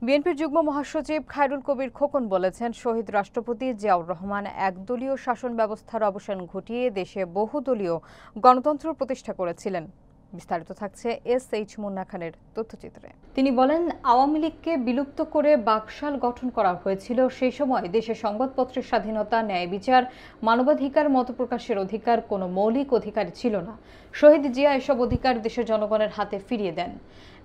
বিএনপির যুগ্ম মহাসচিব খায়রুল কবির খোকন বলেছেন, শহীদ রাষ্ট্রপতি জিয়াউর রহমান একদলীয় শাসন ব্যবস্থার অবসান ঘটিয়ে দেশে বহুদলীয় গণতন্ত্র প্রতিষ্ঠা করেছিলেন। বিস্তারিত থাকছে এস.এইচ. মুন্না খানের তথ্যচিত্রে। তিনি বলেন, আওয়ামী লীগকে বিলুপ্ত করে বাকশাল গঠন করা হয়েছিল। সেই সময় দেশে সংবাদপত্রের স্বাধীনতা, ন্যায় বিচার, মানবাধিকার, মতপ্রকাশের অধিকার কোনো মৌলিক অধিকার ছিল না। শহীদ জিয়া এসব অধিকার দেশের জনগণের হাতে ফিরিয়ে দেন।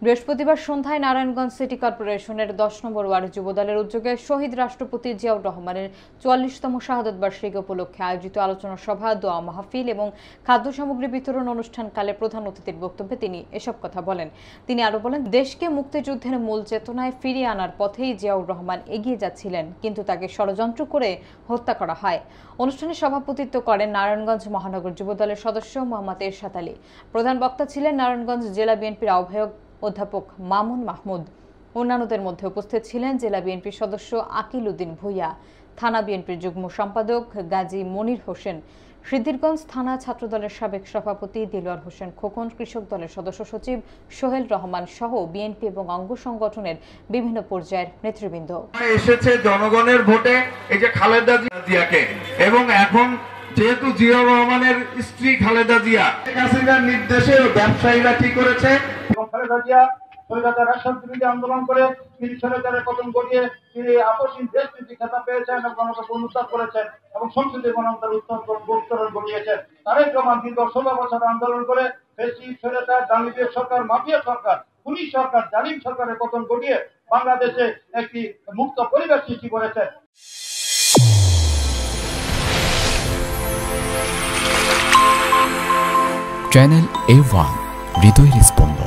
বৃহস্পতিবার সন্ধ্যায় নারায়ণগঞ্জ সিটি কর্পোরেশনের 10 নম্বর ওয়ার্ড যুবদলের উদ্যোগে শহীদ রাষ্ট্রপতি জিয়াউর রহমানের 44তম শাহাদত বার্ষিকী উপলক্ষে আয়োজিত আলোচনা সভা, দোয়া মাহফিল এবং খাদ্য সামগ্রী বিতরণ অনুষ্ঠানকালে প্রধান অতিথির বক্তব্যে তিনি এসব কথা বলেন। তিনি আরো বলেন, দেশকে মুক্তিযুদ্ধের মূল চেতনায় ফিরিয়ে আনার পথেই জিয়াউর রহমান এগিয়ে যাচ্ছিলেন, কিন্তু তাকে ষড়যন্ত্র করে হত্যা করা হয়। অনুষ্ঠানে সভাপতিত্ব করেন নারায়ণগঞ্জ মহানগর যুবদলের সদস্য মোহাম্মদ এরশাদ আলী। প্রধান বক্তা ছিলেন নারায়ণগঞ্জ জেলা বিএনপির আহ্বায়ক অধ্যাপক মামুন মাহমুদ। অন্যান্যদের মধ্যে উপস্থিত ছিলেন জেলা বিএনপির সদস্য আকিল উদ্দিন ভূঁইয়া, থানা বিএনপির যুগ্ম সম্পাদক গাজী মনির হোসেন, সিদ্ধিরগঞ্জ থানা ছাত্রদলের সাবেক সভাপতি দিলওয়ার হোসেন খোকন, কৃষক দলের সদস্য সচিব সোহেল রহমান সহ বিএনপি এবং অঙ্গ সংগঠনের বিভিন্ন পর্যায়ের নেতৃবৃন্দ। এসেছে জনগণের ভোটে এই যে খালেদা জিয়াকে, এবং এখন যেহেতু জিয়াউর রহমানের স্ত্রী খালেদা জিয়া কাসিমের নির্দেশে ব্যবসায়ীরা কি করেছে, খালেদা জিয়া স্বৈরাচার রাষ্ট্রবিরোধী আন্দোলন করে তিনি স্বৈরাচারের পতন ঘটিয়ে তিনি আপসহীন দেশনীতি খেতাব পেয়েছেন এবং গণতন্ত্র উন্নত করেছেন এবং সংসদীয় গণতন্ত্রের উত্তরণ ঘটিয়েছেন। তারেক রহমান দীর্ঘ 16 বছর আন্দোলন করে ফ্যাসিস্ট, স্বৈরাচার, দানবীয় সরকার, মাফিয়া সরকার, পুলিশ সরকার, জালিম সরকারের পতন ঘটিয়ে বাংলাদেশে একটি মুক্ত পরিবেশ সৃষ্টি করেছেন। চ্যানেল A1 হৃদয়ের স্পন্দন।